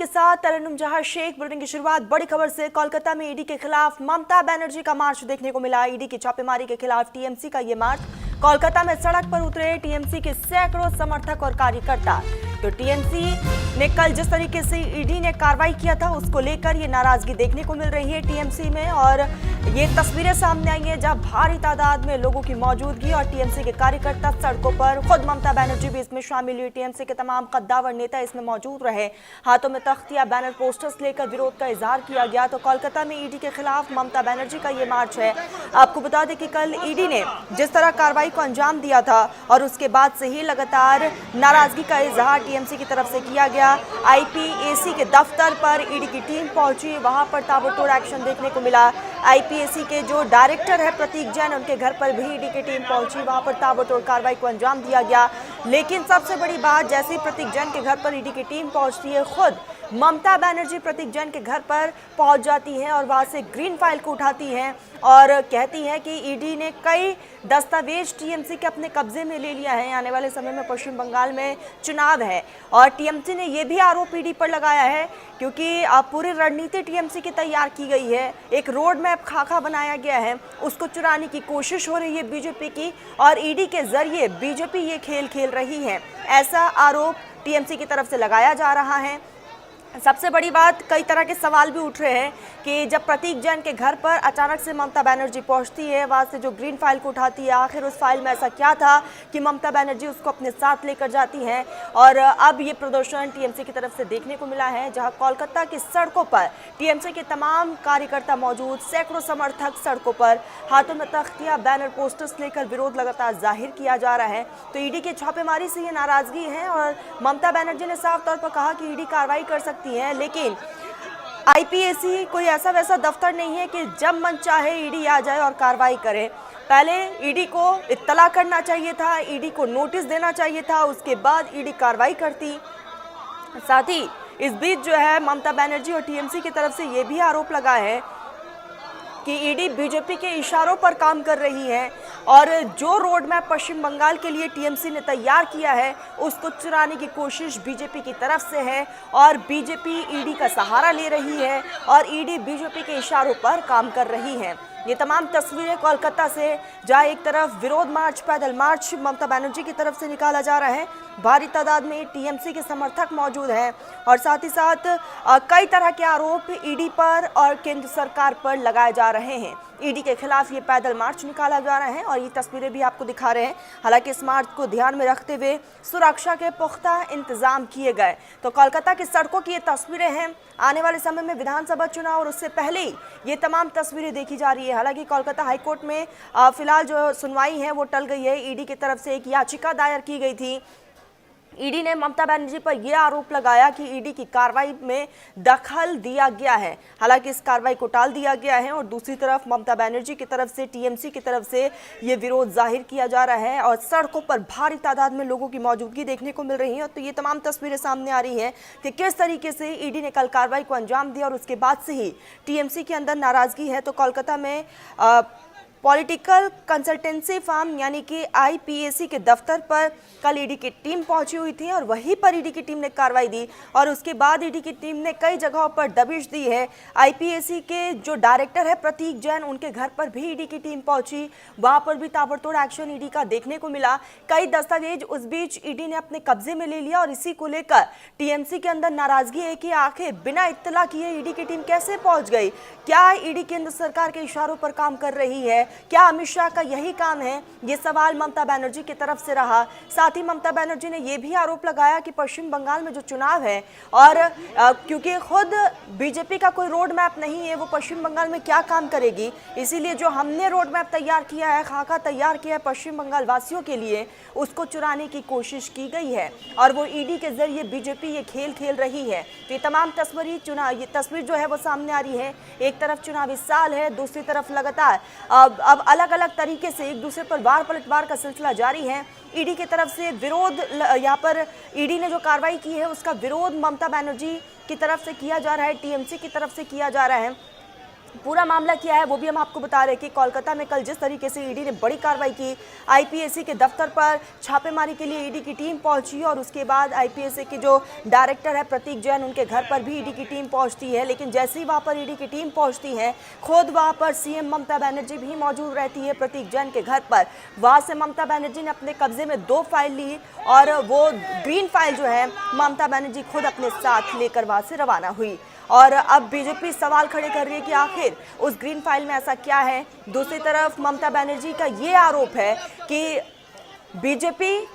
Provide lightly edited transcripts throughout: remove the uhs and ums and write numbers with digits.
के साथ तरन्नुम जहां शेख। बुलेटिन की शुरुआत बड़ी खबर से। कोलकाता में ईडी के खिलाफ ममता बनर्जी का मार्च देखने को मिला। ईडी की छापेमारी के खिलाफ टीएमसी का ये मार्च। कोलकाता में सड़क पर उतरे टीएमसी के सैकड़ों समर्थक और कार्यकर्ता। तो टीएमसी ने कल जिस तरीके से ईडी ने कार्रवाई किया था उसको लेकर ये नाराजगी देखने को मिल रही है टीएमसी में, और ये तस्वीरें सामने आई हैं जहां भारी तादाद में लोगों की मौजूदगी और टीएमसी के कार्यकर्ता सड़कों पर। खुद ममता बनर्जी भी इसमें शामिल हुई। टीएमसी के तमाम कद्दावर नेता इसमें मौजूद रहे। हाथों में तख्तियां, बैनर, पोस्टर्स लेकर विरोध का इजहार किया गया। तो कोलकाता में ईडी के खिलाफ ममता बनर्जी का ये मार्च है। आपको बता दें कि कल ईडी ने जिस तरह कार्रवाई को अंजाम दिया था और उसके बाद से ही लगातार नाराजगी का इजहार टीएमसी की तरफ से किया गया। आईपीएसी के दफ्तर पर ईडी की टीम पहुंची, वहां पर ताबड़तोड़ एक्शन देखने को मिला। आईपीएसी के जो डायरेक्टर है प्रतीक जैन, उनके घर पर भी ईडी की टीम पहुंची, वहां पर ताबड़तोड़ कार्रवाई को अंजाम दिया गया। लेकिन सबसे बड़ी बात, जैसे ही प्रतीक जैन के घर पर ईडी की टीम पहुंचती है, खुद ममता बनर्जी प्रतीक जैन के घर पर पहुंच जाती हैं और वहां से ग्रीन फाइल को उठाती हैं और कहती हैं कि ईडी ने कई दस्तावेज टीएमसी के अपने कब्जे में ले लिया है। आने वाले समय में पश्चिम बंगाल में चुनाव है और टीएमसी ने यह भी आरोप ईडी पर लगाया है क्योंकि पूरी रणनीति टीएमसी की तैयार की गई है। एक रोड मैप खाका बनाया गया है, उसको चुराने की कोशिश हो रही है बीजेपी की और ईडी के जरिए बीजेपी ये खेल खेल रही है, ऐसा आरोप टीएमसी की तरफ से लगाया जा रहा है। सबसे बड़ी बात, कई तरह के सवाल भी उठ रहे हैं कि जब प्रतीक जैन के घर पर अचानक से ममता बनर्जी पहुंचती है, वहां से जो ग्रीन फाइल को उठाती है, आखिर उस फाइल में ऐसा क्या था कि ममता बनर्जी उसको अपने साथ लेकर जाती हैं। और अब ये प्रदर्शन टीएमसी की तरफ से देखने को मिला है जहां कोलकाता की सड़कों पर टीएमसी के तमाम कार्यकर्ता मौजूद, सैकड़ों समर्थक सड़कों पर, हाथों में तख्तियां, बैनर, पोस्टर्स लेकर विरोध लगातार जाहिर किया जा रहा है। तो ईडी की छापेमारी से ये नाराजगी है और ममता बनर्जी ने साफ तौर पर कहा कि ईडी कार्रवाई कर सकती है, लेकिन आईपीएसी कोई ऐसा वैसा दफ्तर नहीं है कि जब मन चाहे ईडी आ जाए और कार्रवाई करे। पहले ईडी को इत्तला करना चाहिए था, ईडी को नोटिस देना चाहिए था, उसके बाद ईडी कार्रवाई करती। साथ ही इस बीच जो है ममता बनर्जी और टीएमसी की तरफ से ये भी आरोप लगा है कि ईडी बीजेपी के इशारों पर काम कर रही है और जो रोड मैप पश्चिम बंगाल के लिए टीएमसी ने तैयार किया है उसको चुराने की कोशिश बीजेपी की तरफ से है और बीजेपी ईडी का सहारा ले रही है और ईडी बीजेपी के इशारों पर काम कर रही है। ये तमाम तस्वीरें कोलकाता से, जहां एक तरफ विरोध मार्च, पैदल मार्च ममता बनर्जी की तरफ से निकाला जा रहा है, भारी तादाद में टीएमसी के समर्थक मौजूद हैं और साथ ही साथ कई तरह के आरोप ईडी पर और केंद्र सरकार पर लगाए जा रहे हैं। ईडी के खिलाफ ये पैदल मार्च निकाला जा रहा है और ये तस्वीरें भी आपको दिखा रहे हैं। हालांकि इस मार्च को ध्यान में रखते हुए सुरक्षा के पुख्ता इंतजाम किए गए। तो कोलकाता की सड़कों की ये तस्वीरें हैं। आने वाले समय में विधानसभा चुनाव और उससे पहले ही ये तमाम तस्वीरें देखी जा रही है। हालांकि कोलकाता हाईकोर्ट में फिलहाल जो सुनवाई है वो टल गई है। ईडी की तरफ से एक याचिका दायर की गई थी। ईडी ने ममता बनर्जी पर यह आरोप लगाया कि ईडी की कार्रवाई में दखल दिया गया है। हालांकि इस कार्रवाई को टाल दिया गया है और दूसरी तरफ ममता बनर्जी की तरफ से, टीएमसी की तरफ से ये विरोध जाहिर किया जा रहा है और सड़कों पर भारी तादाद में लोगों की मौजूदगी देखने को मिल रही है। तो ये तमाम तस्वीरें सामने आ रही हैं कि किस तरीके से ईडी ने कल कार्रवाई को अंजाम दिया और उसके बाद से ही टीएमसी के अंदर नाराजगी है। तो कोलकाता में पॉलिटिकल कंसल्टेंसी फर्म यानी कि आईपीएसी के दफ्तर पर कल ईडी की टीम पहुंची हुई थी और वहीं पर ईडी की टीम ने कार्रवाई दी और उसके बाद ईडी की टीम ने कई जगहों पर दबिश दी है। आईपीएसी के जो डायरेक्टर है प्रतीक जैन, उनके घर पर भी ईडी की टीम पहुंची, वहां पर भी ताबड़तोड़ एक्शन ईडी का देखने को मिला। कई दस्तावेज उस बीच ईडी ने अपने कब्जे में ले लिया और इसी को लेकर टीएमसी के अंदर नाराजगी है कि आखिर बिना इत्तला किए ईडी की टीम कैसे पहुंच गई। क्या ईडी केंद्र सरकार के इशारों पर काम कर रही है? क्या अमित शाह का यही काम है? ये सवाल ममता बनर्जी की तरफ से रहा। साथ ही ममता बनर्जी ने यह भी आरोप लगाया कि पश्चिम बंगाल में जो चुनाव है और क्योंकि खुद बीजेपी का कोई रोड मैप नहीं है, वो पश्चिम बंगाल में क्या काम करेगी, इसीलिए जो हमने रोड मैप तैयार किया है, खाका तैयार किया है पश्चिम बंगाल वासियों के लिए, उसको चुराने की कोशिश की गई है और वो ईडी के जरिए बीजेपी ये खेल खेल रही है। तो ये तमाम ये तस्वीर जो है वो सामने आ रही है। एक तरफ चुनावी साल है, दूसरी तरफ लगातार अब अलग अलग तरीके से एक दूसरे पर वार पलटवार का सिलसिला जारी है। ईडी की तरफ से विरोध, यहाँ पर ईडी ने जो कार्रवाई की है उसका विरोध ममता बनर्जी की तरफ से किया जा रहा है, टीएमसी की तरफ से किया जा रहा है। पूरा मामला क्या है वो भी हम आपको बता रहे हैं कि कोलकाता में कल जिस तरीके से ईडी ने बड़ी कार्रवाई की, आईपीएसी के दफ्तर पर छापेमारी के लिए ईडी की टीम पहुंची और उसके बाद आईपीएसी के जो डायरेक्टर है प्रतीक जैन, उनके घर पर भी ईडी की टीम पहुंचती है। लेकिन जैसे ही वहां पर ईडी की टीम पहुंचती है, खुद वहां पर सीएम ममता बनर्जी भी मौजूद रहती है प्रतीक जैन के घर पर। वहां से ममता बनर्जी ने अपने कब्जे में 2 फाइल ली और वो ग्रीन फाइल जो है ममता बनर्जी खुद अपने साथ लेकर वहां से रवाना हुई। और अब बीजेपी सवाल खड़े कर रही है कि आखिर उस ग्रीन फाइल में ऐसा क्या है। दूसरी तरफ ममता बनर्जी का ये आरोप है कि बीजेपी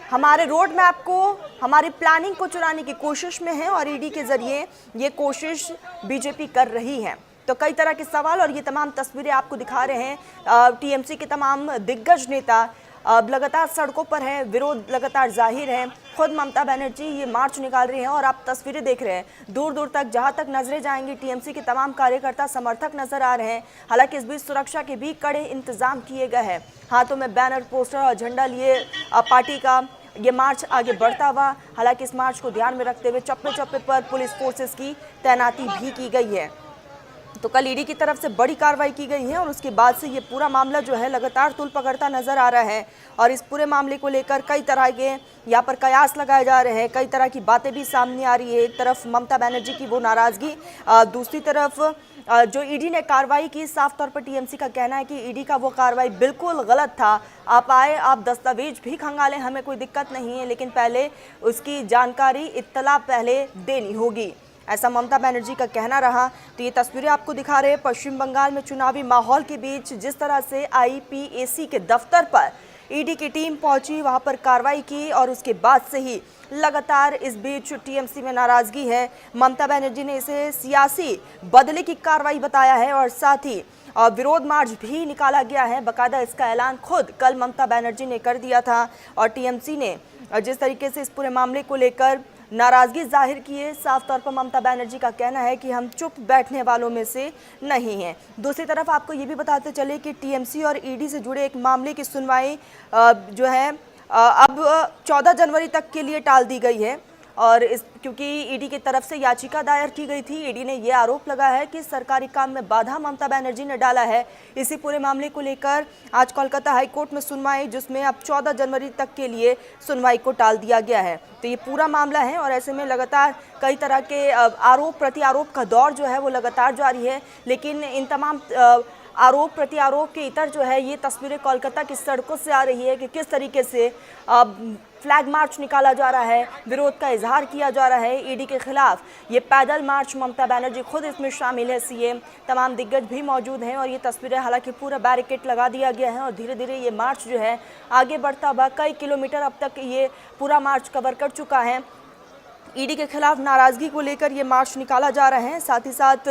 हमारे रोड मैप को, हमारी प्लानिंग को चुराने की कोशिश में है और ईडी के जरिए ये कोशिश बीजेपी कर रही है। तो कई तरह के सवाल और ये तमाम तस्वीरें आपको दिखा रहे हैं। टीएमसी के तमाम दिग्गज नेता अब लगातार सड़कों पर हैं, विरोध लगातार जाहिर है। खुद ममता बनर्जी ये मार्च निकाल रही हैं और आप तस्वीरें देख रहे हैं, दूर दूर तक जहां तक नजरें जाएंगी टीएमसी के तमाम कार्यकर्ता समर्थक नजर आ रहे हैं। हालांकि इस बीच सुरक्षा के भी कड़े इंतजाम किए गए हैं। हाथों में बैनर, पोस्टर और झंडा लिए पार्टी का ये मार्च आगे बढ़ता हुआ। हालांकि इस मार्च को ध्यान में रखते हुए चप्पे चप्पे पर पुलिस फोर्सेस की तैनाती भी की गई है। तो कल ईडी की तरफ से बड़ी कार्रवाई की गई है और उसके बाद से ये पूरा मामला जो है लगातार तूल पकड़ता नजर आ रहा है। और इस पूरे मामले को लेकर कई तरह के यहाँ पर कयास लगाए जा रहे हैं, कई तरह की बातें भी सामने आ रही है। एक तरफ ममता बनर्जी की वो नाराजगी, दूसरी तरफ जो ईडी ने कार्रवाई की, साफ तौर पर टीएमसी का कहना है कि ईडी का वो कार्रवाई बिल्कुल गलत था। आप आए, आप दस्तावेज भी खंगालें, हमें कोई दिक्कत नहीं है, लेकिन पहले उसकी जानकारी, इत्तला पहले देनी होगी, ऐसा ममता बनर्जी का कहना रहा। तो ये तस्वीरें आपको दिखा रहे हैं पश्चिम बंगाल में चुनावी माहौल के बीच जिस तरह से आईपीएसी के दफ्तर पर ईडी की टीम पहुंची, वहां पर कार्रवाई की और उसके बाद से ही लगातार इस बीच टीएमसी में नाराजगी है। ममता बनर्जी ने इसे सियासी बदले की कार्रवाई बताया है और साथ ही विरोध मार्च भी निकाला गया है। बाकायदा इसका ऐलान खुद कल ममता बनर्जी ने कर दिया था और टीएमसी ने जिस तरीके से इस पूरे मामले को लेकर नाराजगी जाहिर की है, साफ तौर पर ममता बनर्जी का कहना है कि हम चुप बैठने वालों में से नहीं हैं। दूसरी तरफ आपको ये भी बताते चले कि टीएमसी और ईडी से जुड़े एक मामले की सुनवाई जो है अब 14 जनवरी तक के लिए टाल दी गई है। और इस क्योंकि ईडी की तरफ से याचिका दायर की गई थी, ईडी ने यह आरोप लगाया है कि सरकारी काम में बाधा ममता बनर्जी ने डाला है। इसी पूरे मामले को लेकर आज कोलकाता हाईकोर्ट में सुनवाई, जिसमें अब 14 जनवरी तक के लिए सुनवाई को टाल दिया गया है। तो ये पूरा मामला है और ऐसे में लगातार कई तरह के आरोप प्रत्यारोप का दौर जो है वो लगातार जारी है। लेकिन इन तमाम आरोप प्रत्यारोप के इतर जो है ये तस्वीरें कोलकाता की सड़कों से आ रही है कि किस तरीके से फ्लैग मार्च निकाला जा रहा है, विरोध का इजहार किया जा रहा है ईडी के खिलाफ। ये पैदल मार्च, ममता बनर्जी खुद इसमें शामिल है, सीएम, तमाम दिग्गज भी मौजूद हैं और ये तस्वीरें, हालांकि पूरा बैरिकेड लगा दिया गया है और धीरे धीरे ये मार्च जो है आगे बढ़ता हुआ कई किलोमीटर अब तक ये पूरा मार्च कवर कर चुका है। ईडी के खिलाफ नाराजगी को लेकर ये मार्च निकाला जा रहा है। साथ ही साथ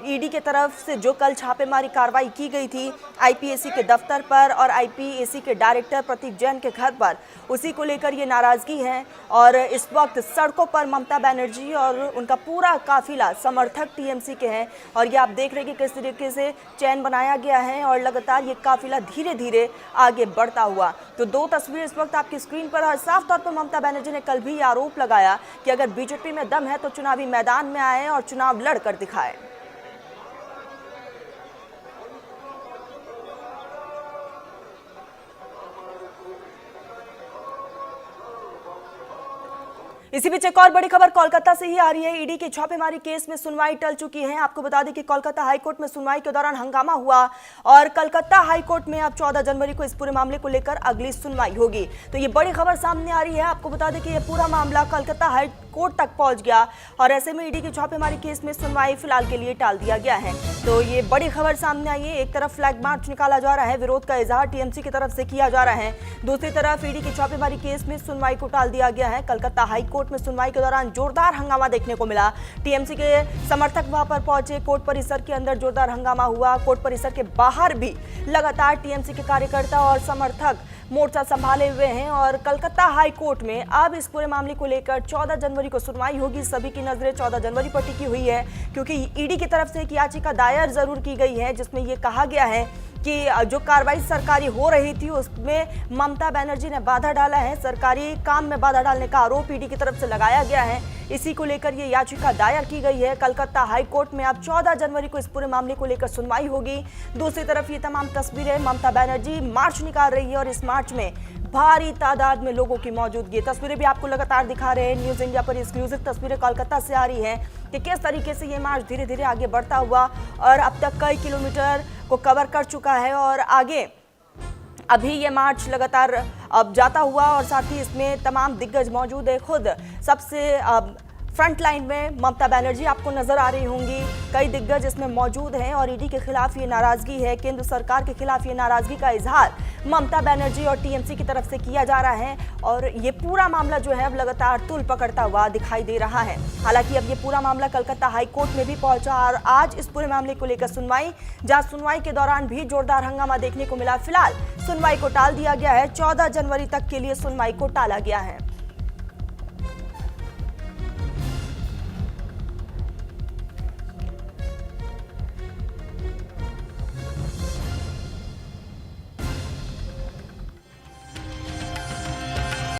ईडी के तरफ से जो कल छापेमारी कार्रवाई की गई थी आईपीएसी के दफ्तर पर और आईपीएसी के डायरेक्टर प्रतीक जैन के घर पर, उसी को लेकर ये नाराजगी है। और इस वक्त सड़कों पर ममता बनर्जी और उनका पूरा काफिला समर्थक टीएमसी के हैं और ये आप देख रहे हैं कि किस तरीके से चैन बनाया गया है और लगातार ये काफिला धीरे धीरे आगे बढ़ता हुआ। तो 2 तस्वीरें इस वक्त आपकी स्क्रीन पर और साफ तौर पर ममता बनर्जी ने कल भी आरोप लगाया कि अगर बीजेपी में दम है तो चुनावी मैदान में आए और चुनाव लड़कर दिखाए। इसी बीच एक और बड़ी खबर कोलकाता से ही आ रही है। ईडी के छापेमारी केस में सुनवाई टल चुकी है। आपको बता दें कि कोलकाता हाईकोर्ट में सुनवाई के दौरान हंगामा हुआ और कलकत्ता हाईकोर्ट में अब 14 जनवरी को इस पूरे मामले को लेकर अगली सुनवाई होगी। तो ये बड़ी खबर सामने आ रही है। आपको बता दें कि ये पूरा मामला कलकत्ता हाईकोर्ट तक पहुंच गया और ऐसे में ईडी के छापेमारी केस में सुनवाई फिलहाल के लिए टाल दिया गया है। तो ये बड़ी खबर सामने आई है। एक तरफ फ्लैग मार्च निकाला जा रहा है, विरोध का इजहार टीएमसी की तरफ से किया जा रहा है, दूसरी तरफ ईडी के छापेमारी केस में सुनवाई को टाल दिया गया है। कलकत्ता हाईकोर्ट में सुनवाई के दौरान जोरदार हंगामा देखने को मिला। टीएमसी के समर्थक वहां पर पहुंचे, कोर्ट परिसर के अंदर जोरदार हंगामा हुआ। कोर्ट परिसर के बाहर भी लगातार टीएमसी के कार्यकर्ता और समर्थक मोर्चा संभाले हुए हैं और कलकत्ता हाई कोर्ट में अब इस पूरे मामले को लेकर 14 जनवरी को सुनवाई होगी। सभी की नजरें 14 जनवरी पर टिकी हुई है क्योंकि ईडी की तरफ से एक याचिका दायर जरूर की गई है जिसमें यह कहा गया है कि जो कार्रवाई सरकारी हो रही थी उसमें ममता बनर्जी ने बाधा डाला है। सरकारी काम में बाधा डालने का आरोप ईडी की तरफ से लगाया गया है। इसी को लेकर ये याचिका दायर की गई है। कलकत्ता हाई कोर्ट में अब 14 जनवरी को इस पूरे मामले को लेकर सुनवाई होगी। दूसरी तरफ ये तमाम तस्वीरें ममता बनर्जी मार्च निकाल रही है और इस मार्च में भारी तादाद में लोगों की मौजूदगी। तस्वीरें भी आपको लगातार दिखा रहे हैं। न्यूज इंडिया पर एक्सक्लूसिव तस्वीरें कोलकाता से आ रही हैं कि किस तरीके से ये मार्च धीरे धीरे आगे बढ़ता हुआ और अब तक कई किलोमीटर को कवर कर चुका है और आगे अभी ये मार्च लगातार अब जाता हुआ और साथ ही इसमें तमाम दिग्गज मौजूद है। खुद सबसे फ्रंट लाइन में ममता बनर्जी आपको नजर आ रही होंगी। कई दिग्गज इसमें मौजूद हैं और ईडी के खिलाफ ये नाराजगी है, केंद्र सरकार के खिलाफ ये नाराजगी का इजहार ममता बनर्जी और टीएमसी की तरफ से किया जा रहा है और ये पूरा मामला जो है अब लगातार तूल पकड़ता हुआ दिखाई दे रहा है। हालांकि अब ये पूरा मामला कलकत्ता हाई कोर्ट में भी पहुंचा और आज इस पूरे मामले को लेकर सुनवाई, जहां सुनवाई के दौरान भी जोरदार हंगामा देखने को मिला। फिलहाल सुनवाई को टाल दिया गया है। 14 जनवरी तक के लिए सुनवाई को टाला गया है।